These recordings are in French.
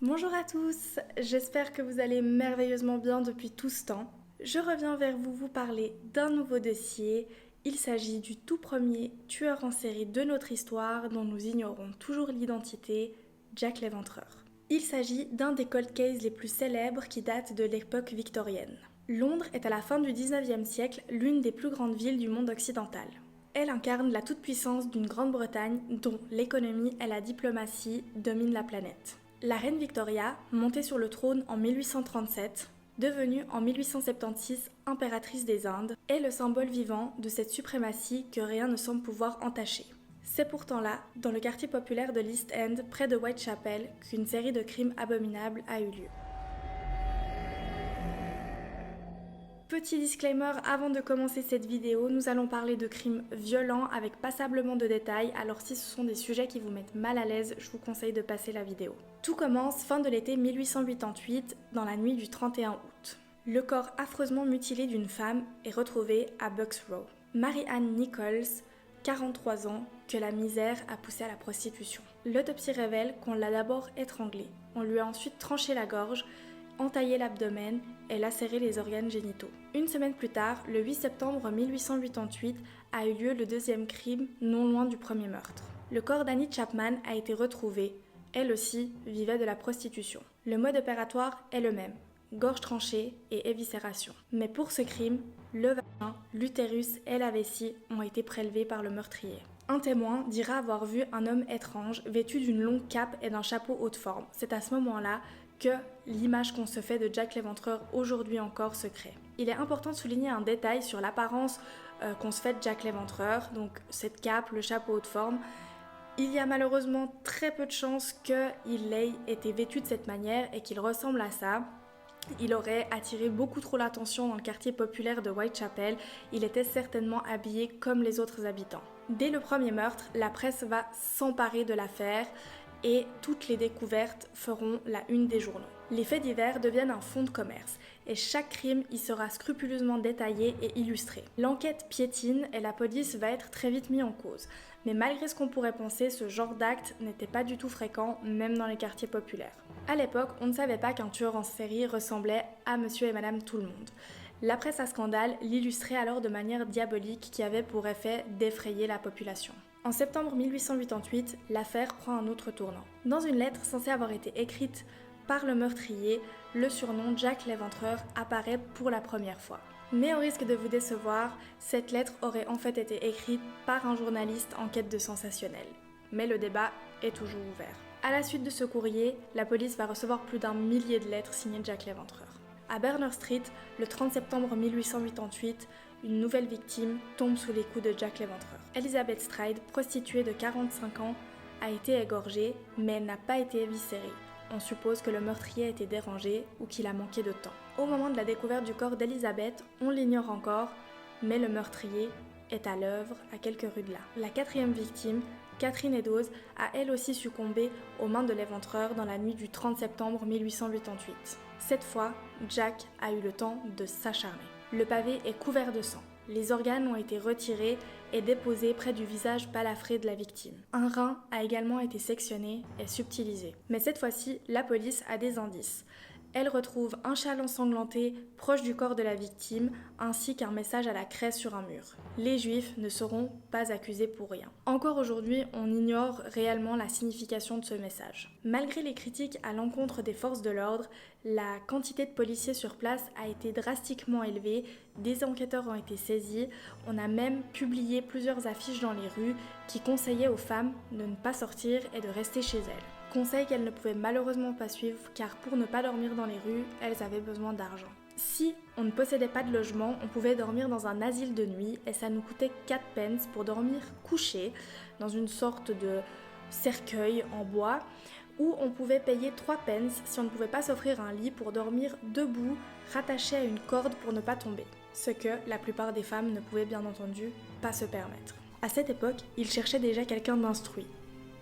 Bonjour à tous, j'espère que vous allez merveilleusement bien depuis tout ce temps. Je reviens vers vous parler d'un nouveau dossier. Il s'agit du tout premier tueur en série de notre histoire dont nous ignorons toujours l'identité, Jack l'Éventreur. Il s'agit d'un des cold cases les plus célèbres qui datent de l'époque victorienne. Londres est à la fin du 19e siècle l'une des plus grandes villes du monde occidental. Elle incarne la toute-puissance d'une Grande-Bretagne dont l'économie et la diplomatie dominent la planète. La reine Victoria, montée sur le trône en 1837, devenue en 1876 impératrice des Indes, est le symbole vivant de cette suprématie que rien ne semble pouvoir entacher. C'est pourtant là, dans le quartier populaire de l'East End, près de Whitechapel, qu'une série de crimes abominables a eu lieu. Petit disclaimer, avant de commencer cette vidéo, nous allons parler de crimes violents avec passablement de détails, alors si ce sont des sujets qui vous mettent mal à l'aise, je vous conseille de passer la vidéo. Tout commence fin de l'été 1888, dans la nuit du 31 août. Le corps affreusement mutilé d'une femme est retrouvé à Bucks Row. Mary-Ann Nichols, 43 ans, que la misère a poussée à la prostitution. L'autopsie révèle qu'on l'a d'abord étranglée. On lui a ensuite tranché la gorge, entaillé l'abdomen et lacéré les organes génitaux. Une semaine plus tard, le 8 septembre 1888, a eu lieu le deuxième crime, non loin du premier meurtre. Le corps d'Annie Chapman a été retrouvé. Elle aussi vivait de la prostitution. Le mode opératoire est le même, gorge tranchée et éviscération. Mais pour ce crime, le vagin, l'utérus et la vessie ont été prélevés par le meurtrier. Un témoin dira avoir vu un homme étrange vêtu d'une longue cape et d'un chapeau haute forme. C'est à ce moment-là que l'image qu'on se fait de Jack l'Éventreur aujourd'hui encore se crée. Il est important de souligner un détail sur l'apparence qu'on se fait de Jack l'Éventreur, donc cette cape, le chapeau haute forme. Il y a malheureusement très peu de chances qu'il ait été vêtu de cette manière et qu'il ressemble à ça. Il aurait attiré beaucoup trop l'attention dans le quartier populaire de Whitechapel, il était certainement habillé comme les autres habitants. Dès le premier meurtre, la presse va s'emparer de l'affaire et toutes les découvertes feront la une des journaux. Les faits divers deviennent un fonds de commerce et chaque crime y sera scrupuleusement détaillé et illustré. L'enquête piétine et la police va être très vite mise en cause. Mais malgré ce qu'on pourrait penser, ce genre d'acte n'était pas du tout fréquent, même dans les quartiers populaires. À l'époque, on ne savait pas qu'un tueur en série ressemblait à Monsieur et Madame Tout-le-Monde. La presse à scandale l'illustrait alors de manière diabolique qui avait pour effet d'effrayer la population. En septembre 1888, l'affaire prend un autre tournant. Dans une lettre censée avoir été écrite par le meurtrier, le surnom Jack l'Éventreur apparaît pour la première fois. Mais au risque de vous décevoir, cette lettre aurait en fait été écrite par un journaliste en quête de sensationnel. Mais le débat est toujours ouvert. À la suite de ce courrier, la police va recevoir plus d'1 millier de lettres signées Jack l'Éventreur. À Berners Street, le 30 septembre 1888, une nouvelle victime tombe sous les coups de Jack l'Éventreur. Elizabeth Stride, prostituée de 45 ans, a été égorgée, mais elle n'a pas été éviscérée. On suppose que le meurtrier a été dérangé ou qu'il a manqué de temps. Au moment de la découverte du corps d'Elizabeth, on l'ignore encore, mais le meurtrier est à l'œuvre à quelques rues de là. La quatrième victime, Catherine Eddowes, a elle aussi succombé aux mains de l'Éventreur dans la nuit du 30 septembre 1888. Cette fois, Jack a eu le temps de s'acharner. Le pavé est couvert de sang. Les organes ont été retirés et déposés près du visage balafré de la victime. Un rein a également été sectionné et subtilisé. Mais cette fois-ci, la police a des indices. Elle retrouve un châle ensanglanté proche du corps de la victime, ainsi qu'un message à la craie sur un mur. Les Juifs ne seront pas accusés pour rien. Encore aujourd'hui, on ignore réellement la signification de ce message. Malgré les critiques à l'encontre des forces de l'ordre, la quantité de policiers sur place a été drastiquement élevée, des enquêteurs ont été saisis, on a même publié plusieurs affiches dans les rues qui conseillaient aux femmes de ne pas sortir et de rester chez elles. Conseil qu'elles ne pouvaient malheureusement pas suivre car pour ne pas dormir dans les rues, elles avaient besoin d'argent. Si on ne possédait pas de logement, on pouvait dormir dans un asile de nuit et ça nous coûtait 4 pence pour dormir couché dans une sorte de cercueil en bois ou on pouvait payer 3 pence si on ne pouvait pas s'offrir un lit pour dormir debout, rattaché à une corde pour ne pas tomber. Ce que la plupart des femmes ne pouvaient bien entendu pas se permettre. À cette époque, ils cherchaient déjà quelqu'un d'instruit,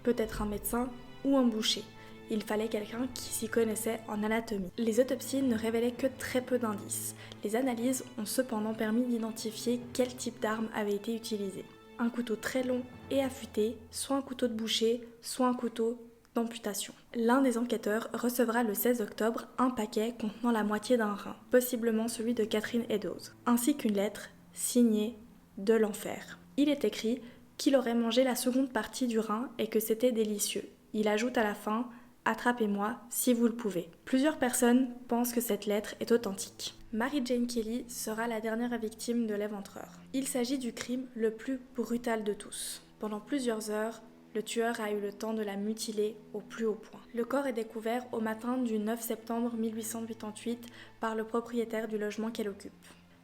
peut-être un médecin ou un boucher. Il fallait quelqu'un qui s'y connaissait en anatomie. Les autopsies ne révélaient que très peu d'indices. Les analyses ont cependant permis d'identifier quel type d'arme avait été utilisé. Un couteau très long et affûté, soit un couteau de boucher, soit un couteau d'amputation. L'un des enquêteurs recevra le 16 octobre un paquet contenant la moitié d'un rein, possiblement celui de Catherine Eddowes, ainsi qu'une lettre signée de l'enfer. Il est écrit qu'il aurait mangé la seconde partie du rein et que c'était délicieux. Il ajoute à la fin « Attrapez-moi si vous le pouvez ». Plusieurs personnes pensent que cette lettre est authentique. Mary Jane Kelly sera la dernière victime de l'éventreur. Il s'agit du crime le plus brutal de tous. Pendant plusieurs heures, le tueur a eu le temps de la mutiler au plus haut point. Le corps est découvert au matin du 9 septembre 1888 par le propriétaire du logement qu'elle occupe.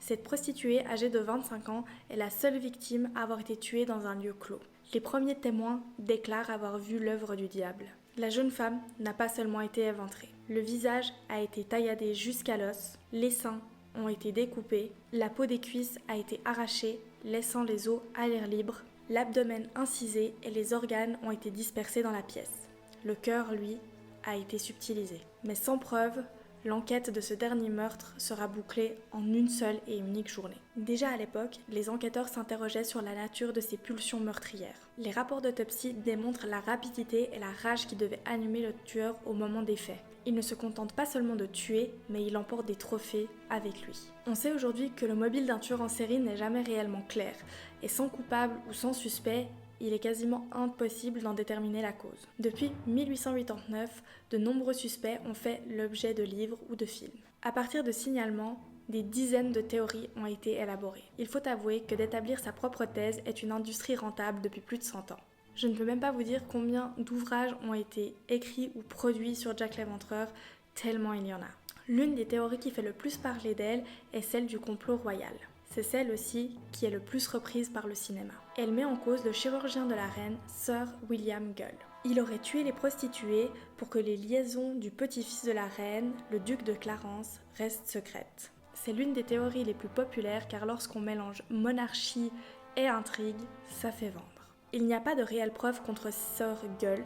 Cette prostituée âgée de 25 ans est la seule victime à avoir été tuée dans un lieu clos. Les premiers témoins déclarent avoir vu l'œuvre du diable. La jeune femme n'a pas seulement été éventrée. Le visage a été tailladé jusqu'à l'os, les seins ont été découpés, la peau des cuisses a été arrachée, laissant les os à l'air libre, l'abdomen incisé et les organes ont été dispersés dans la pièce. Le cœur, lui, a été subtilisé. Mais sans preuve, l'enquête de ce dernier meurtre sera bouclée en une seule et unique journée. Déjà à l'époque, les enquêteurs s'interrogeaient sur la nature de ces pulsions meurtrières. Les rapports d'autopsie démontrent la rapidité et la rage qui devaient animer le tueur au moment des faits. Il ne se contente pas seulement de tuer, mais il emporte des trophées avec lui. On sait aujourd'hui que le mobile d'un tueur en série n'est jamais réellement clair, et sans coupable ou sans suspect, il est quasiment impossible d'en déterminer la cause. Depuis 1889, de nombreux suspects ont fait l'objet de livres ou de films. À partir de signalements, des dizaines de théories ont été élaborées. Il faut avouer que d'établir sa propre thèse est une industrie rentable depuis plus de 100 ans. Je ne peux même pas vous dire combien d'ouvrages ont été écrits ou produits sur Jack l'Éventreur, tellement il y en a. L'une des théories qui fait le plus parler d'elle est celle du complot royal. C'est celle aussi qui est le plus reprise par le cinéma. Elle met en cause le chirurgien de la reine, Sir William Gull. Il aurait tué les prostituées pour que les liaisons du petit-fils de la reine, le duc de Clarence, restent secrètes. C'est l'une des théories les plus populaires car lorsqu'on mélange monarchie et intrigue, ça fait vendre. Il n'y a pas de réelle preuve contre Sir Gull,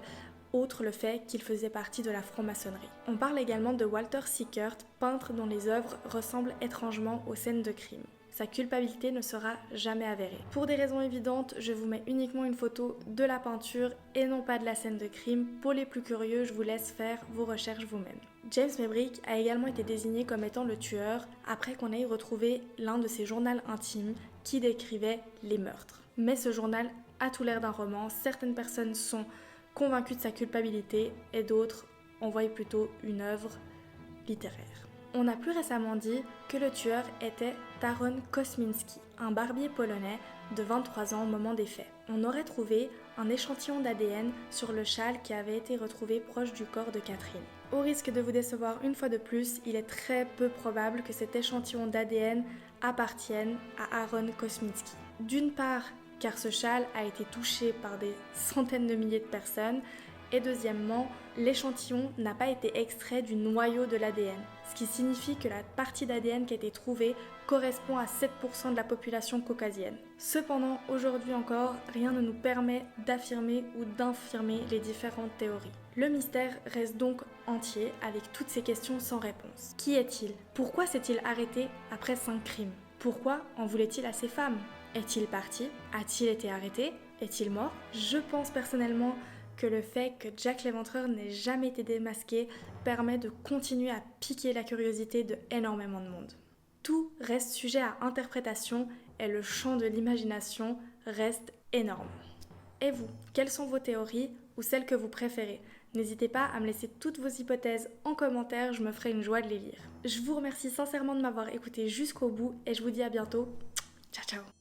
outre le fait qu'il faisait partie de la franc-maçonnerie. On parle également de Walter Sickert, peintre dont les œuvres ressemblent étrangement aux scènes de crime. Sa culpabilité ne sera jamais avérée. Pour des raisons évidentes, je vous mets uniquement une photo de la peinture et non pas de la scène de crime. Pour les plus curieux, je vous laisse faire vos recherches vous-même. James Maybrick a également été désigné comme étant le tueur après qu'on ait retrouvé l'un de ses journaux intimes qui décrivait les meurtres. Mais ce journal a tout l'air d'un roman, certaines personnes sont convaincues de sa culpabilité et d'autres en voient plutôt une œuvre littéraire. On a plus récemment dit que le tueur était Taron Kosminski, un barbier polonais de 23 ans au moment des faits. On aurait trouvé un échantillon d'ADN sur le châle qui avait été retrouvé proche du corps de Catherine. Au risque de vous décevoir une fois de plus, il est très peu probable que cet échantillon d'ADN appartienne à Aaron Kosminski. D'une part, car ce châle a été touché par des centaines de milliers de personnes, et deuxièmement, l'échantillon n'a pas été extrait du noyau de l'ADN, ce qui signifie que la partie d'ADN qui a été trouvée correspond à 7% de la population caucasienne. Cependant, aujourd'hui encore, rien ne nous permet d'affirmer ou d'infirmer les différentes théories. Le mystère reste donc entier avec toutes ces questions sans réponse. Qui est-il? Pourquoi s'est-il arrêté après 5 crimes? Pourquoi en voulait-il à ses femmes? Est-il parti? A-t-il été arrêté? Est-il mort? Je pense personnellement que le fait que Jack l'Éventreur n'ait jamais été démasqué permet de continuer à piquer la curiosité de énormément de monde. Tout reste sujet à interprétation et le champ de l'imagination reste énorme. Et vous, quelles sont vos théories ou celles que vous préférez? N'hésitez pas à me laisser toutes vos hypothèses en commentaire, je me ferai une joie de les lire. Je vous remercie sincèrement de m'avoir écouté jusqu'au bout et je vous dis à bientôt. Ciao ciao!